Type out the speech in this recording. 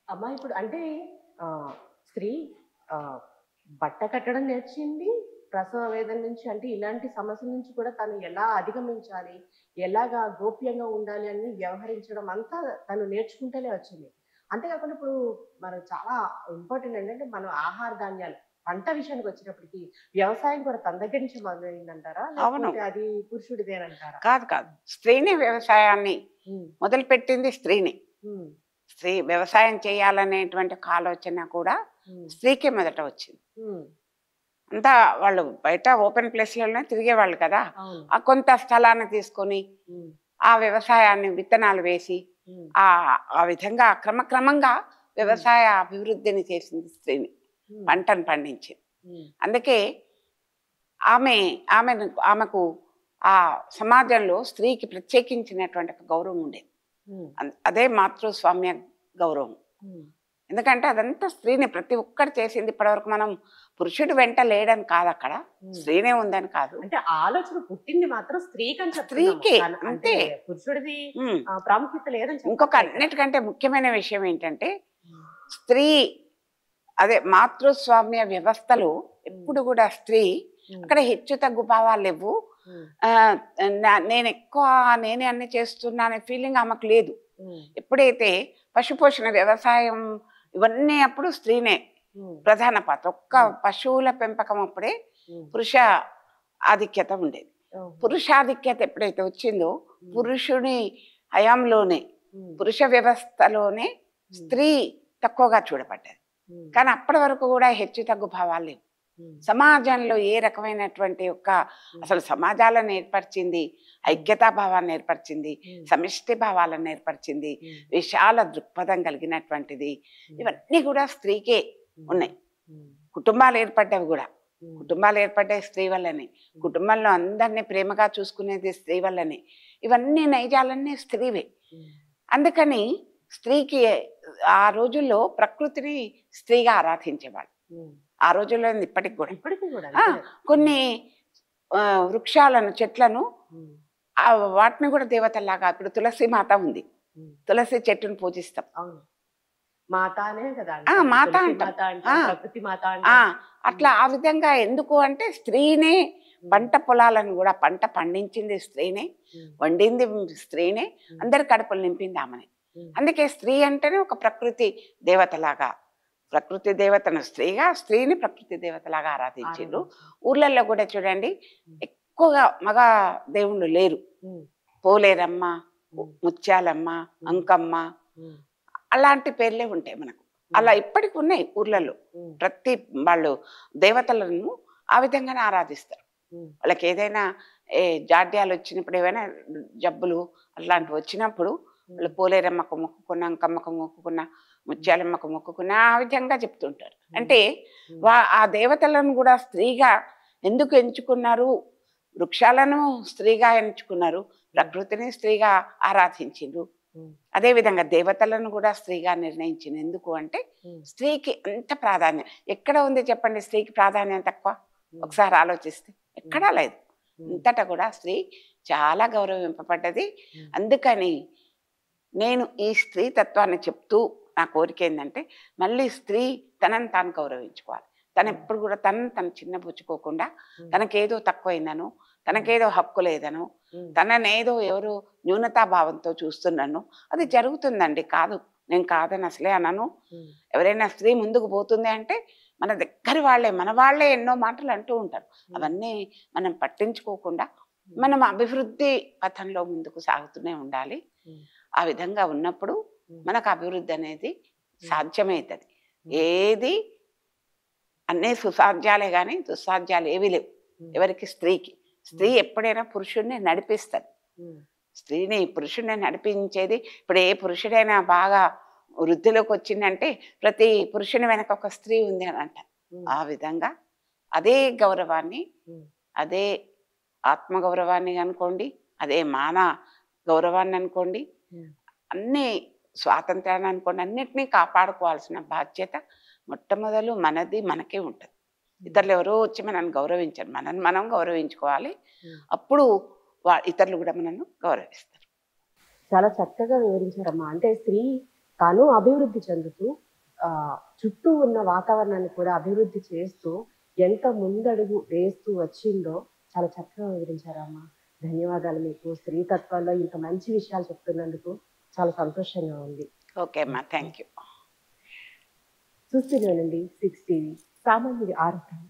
అమ్మా ఇప్పుడు అంటే స్త్రీ ఆహ్, బట్ట కట్టడం నేర్చింది. ప్రసవ వేదన నుంచి అంటే ఇలాంటి సమస్యల నుంచి కూడా తను ఎలా అధిగమించాలి, ఎలాగా గోప్యంగా ఉండాలి అని వ్యవహరించడం అంతా తను నేర్చుకుంటూనే వచ్చింది. అంతే కాకుండా ఇప్పుడు మనం చాలా ఇంపార్టెంట్ ఏంటంటే మనం ఆహార ధాన్యాలు, పంట విషయానికొచ్చేటప్పటికి వ్యవసాయం కూడా తన దగ్గర నుంచి మొదలైందంటారా? అవును. లేకపోతే అది పురుషుడిదేనంటారా? కాదు. స్త్రీనే వ్యవసాయాన్ని హ్మ్. మొదలుపెట్టింది స్త్రీనే. హ్మ్. స్త్రీ వ్యవసాయం చేయాలనేటువంటి ఒక ఆలోచన కూడా హ్మ్. స్త్రీకే మొదట వచ్చింది. హ్మ్. అంతా వాళ్ళు బయట ఓపెన్ ప్లేస్‌లోనే తిరిగేవాళ్ళు కదా! అవును. ఆ కొంత స్థలాన్ని తీసుకొని, హ్మ్. ఆ వ్యవసాయాన్ని విత్తనాలు వేసి, హ్మ్. ఆ విధంగా క్రమక్రమంగా హ్మ్. వ్యవసాయ అభివృద్ధిని చేసింది స్త్రీని. హ్మ్. పంటను పండించింది. హ్మ్. అందుకే ఆమె ఆమెకు ఆ సమాజంలో స్త్రీకి ప్రత్యేకించినటువంటి ఒక గౌరవం ఉండేది. హ్మ్. అదే మాతృస్వామ్య గౌరవం. హ్మ్. ఎందుకంటే అదంతా స్త్రీనే ప్రతి ఒక్కటి చేసింది. ఇప్పటివరకు మనం పురుషుడు వెంట లేడని కాదక్కడ. హ్మ్. స్త్రీనే ఉందని కాదు. అంటే ఆలోచన పుట్టింది మాత్రం స్త్రీకని చెప్తున్నాము. స్త్రీకే అంటే అంతే. పురుషుడిది హ్మ్. ప్రాముఖ్యత లేదని ఇంకొక చెప్పట్లే ఇక్కడ. అన్నిటికంటే ముఖ్యమైన విషయం ఏంటంటే, హ్మ్. స్త్రీ అదే మాతృస్వామ్య వ్యవస్థలో హ్మ్. ఎప్పుడు గూడా స్త్రీ హ్మ్. అక్కడ హెచ్చు తగ్గు భావాలు లెవ్వు. హ్మ్. ఆహ్, నేనెక్కువ నేనే అన్నీ చేస్తున్నా అనే ఫీలింగ్ ఆమెకు లేదు. హ్మ్. ఎప్పుడైతే పశుపోషణ, వ్యవసాయం ఇవన్నీ అప్పుడు స్త్రీనే హ్మ్. ప్రధాన పాత్ర. ఒక్క హ్మ్. పశువుల పెంపకం అప్పుడే హ్మ్. పురుష ఆధిక్యత ఉండేది. ఓహో! పురుషాధిక్యత ఎప్పుడైతే వచ్చిందో, హ్మ్. పురుషుని హయాంలోనే, హ్మ్. పురుష వ్యవస్థలోనే హ్మ్. స్త్రీ తక్కువగా చూడబడ్డది. హ్మ్. కానీ అప్పటి వరకు కూడా హెచ్చు తగ్గు భావాలు లేవు. హ్మ్. సమాజంలో ఏ రకమైనటువంటి హ్మ్. అసలు సమాజాలను ఏర్పరిచింది, హ్మ్. ఐక్యతా భావాన్ని ఏర్పరిచింది, హ్మ్. సమిష్టి భావాలను ఏర్పరిచింది, హ్మ్. విశాల దృక్పథం కలిగినటువంటిది. హ్మ్. ఇవన్నీ కూడా స్త్రీకే హ్మ్. ఉన్నాయి. హ్మ్. కుటుంబాలు ఏర్పడ్డవి కూడా. హ్మ్. కుటుంబాలు ఏర్పడ్డాయి స్త్రీ వల్లనే. హ్మ్. కుటుంబంలో అందరినీ ప్రేమగా చూసుకునేది స్త్రీ వల్లనే. ఇవన్నీ నైజాలన్నీ స్త్రీవే. హ్మ్. అందుకని స్త్రీకి ఆ రోజుల్లో ప్రకృతిని స్త్రీగా ఆరాధించేవాళ్ళు. హ్మ్. ఆ రోజుల్లో ఉంది ఇప్పటికి గూడా. ఇప్పటికి కూడా ఆ! అంతే కదా! హ్మ్. కొన్ని వృక్షాలను, చెట్లను హ్మ్. వాటిని గూడా దేవతల్లాగా ఇప్పుడు తులసి మాత ఉంది. హ్మ్. తులసి చెట్టుని పూజిస్తాం. అవును. మాత అనే కదా అంటాము. మాత తులసి అంటాం. మాత ఆ! అంటాం. ప్రకృతి మాత ఆ! అంటాం. అట్లా హ్మ్. ఆ విధంగా ఎందుకు అంటే స్త్రీనే హ్మ్. పంట పొలాలను గూడా పంట పండించింది స్త్రీనే, హ్మ్. వండింది స్త్రీనే, హ్మ్. అందరి కడుపులు నింపింది ఆమెనే. హ్మ్. అందుకే స్త్రీ అంటేనే ఒక ప్రకృతి దేవతలాగా, ప్రకృతి దేవతను స్త్రీగా, స్త్రీని ప్రకృతి దేవతలాగా ఆరాధించిండ్రు. ఆరాధించారు. ఊర్లల్లో గూడా చూడండి హ్మ్. ఎక్కువగా మగ దేవుళ్ళు లేరు. హ్మ్. పోలేరమ్మ, హ్మ్. ముత్యాలమ్మ, హ్మ్. అంకమ్మ హ్మ్. అలాంటి పేర్లే ఉంటాయి మనకు. హ్మ్. అలా ఇప్పటికి ఉన్నాయి హ్మ్. ఊర్లలో. హ్మ్. ప్రతి వాళ్ళు దేవతలను ఆ విధంగానే ఆరాధిస్తారు. హ్మ్. వాళ్ళకేదైనా జాడ్యాలొచ్చినప్పుడు ఏవైనా జబ్బులు హ్మ్. అట్లాంటివి వచ్చినప్పుడు వాళ్ళు హ్మ్. పోలేరమ్మకు మొక్కుకున్న, అంకమ్మకు మొక్కుకున్న, హ్మ్. ముత్యాలమ్మకు మొక్కుకున్న ఆ విధంగా చెప్తుంటారు. హ్మ్. అంటే హ్మ్. ఆ దేవతలను గూడా స్త్రీగా ఎందుకు ఎంచుకున్నారు? వృక్షాలను స్త్రీగా ఎంచుకున్నారు. హ్మ్. ప్రకృతిని స్త్రీగా ఆరాధించిండ్రు. హ్మ్. అదే విధంగా దేవతలను కూడా స్త్రీగా నిర్ణయించింది. ఎందుకు అంటే హ్మ్. స్త్రీకి అంత ప్రాధాన్యం. ఎక్కడ ఉంది చెప్పండి స్త్రీకి ప్రాధాన్యం తక్కువ? హ్మ్. ఒకసారి ఆలోచిస్తే. హ్మ్. ఎక్కడా లేదు. హ్మ్. అంతటా కూడా స్త్రీ చాలా గౌరవింపబడ్డది. హ్మ్. అందుకని నేను ఈ స్త్రీ తత్వాన్ని చెప్తూ నా కోరికేందంటే, మళ్ళీ స్త్రీ తనని తాను గౌరవించుకోవాలి. హ్మ్. తనెప్పుడు గూడా తనని తను చిన్నబుచ్చుకోకుండా, హ్మ్. తనకేదో తక్కువైందనో, హ్మ్. తనకేదో హక్కు లేదనో, హ్మ్. తననేదో ఎవరో న్యూనతాభావంతో చూస్తున్నానో, అది హ్మ్. జరుగుతుందండి. కాదు. నేను కాదని అసలే అనను. హ్మ్. ఎవరైనా స్త్రీ ముందుకు పోతుంది అంటే, మన దగ్గర వాళ్ళే, మన వాళ్ళే ఎన్నో మాటలు అంటూ ఉంటారు. హ్మ్. అవన్నీ మనం పట్టించుకోకుండా, హ్మ్. మనం అభివృద్ధి పథంలో ముందుకు సాగుతూనే ఉండాలి. హ్మ్. ఆ విధంగా ఉన్నప్పుడు హ్మ్. మనకు అభివృద్ధి అనేది హ్మ్. సాధ్యమైతది. హ్మ్. ఏది అన్నీ సుసాధ్యాలే గానీ, దుస్సాధ్యాలు ఏవి లేవు. హ్మ్. ఎవరికి? స్త్రీకి. స్త్రీ హ్మ్. ఎప్పుడైనా పురుషుడిని నడిపిస్తది. హ్మ్. స్త్రీని పురుషుడిని నడిపించేది ఇప్పుడు ఏ పురుషుడైనా బాగా వృద్ధిలోకొచ్చిండంటే, ప్రతి పురుషుని వెనక ఒక స్త్రీ ఉంది అని అంటారు. హ్మ్. ఆ విధంగా అదే గౌరవాన్ని, హ్మ్. అదే ఆత్మగౌరవాన్ని అనుకోండి, అదే గౌరవాన్ని అనుకోండి, హ్మ్. అన్నీ స్వాతంత్రాన్ని అనుకోండి, అన్నిటినీ కాపాడుకోవాల్సిన బాధ్యత మొట్టమొదలు మనది మనకే ఉంటది. హ్మ్. ఇతరులు ఎవరో వచ్చి మనల్ని గౌరవించరు. మనల్ని మనం గౌరవించుకోవాలి. హ్మ్. అప్పుడు ఇతరులు గూడా మనల్ని గౌరవిస్తారు. చాలా చక్కగా వివరించారమ్మా. అంటే స్త్రీ తాను అభివృద్ధి చెందుతూ ఆ చుట్టూ ఉన్న వాతావరణాన్ని కూడా అభివృద్ధి చేస్తూ ఎంత ముందడుగు వేస్తూ వచ్చిందో చాలా చక్కగా వివరించారమ్మా. ధన్యవాదాలు మీకు. స్త్రీ తత్వాల్లో ఇంత మంచి విషయాలు చెప్తున్నందుకు చాలా సంతోషంగా ఉంది. ఓకే అమ్మా, థ్యాంక్ యూ. చూస్తూనే ఉండండి 6 టీవీ, సామాన్యుడి ఆరోగ్యం.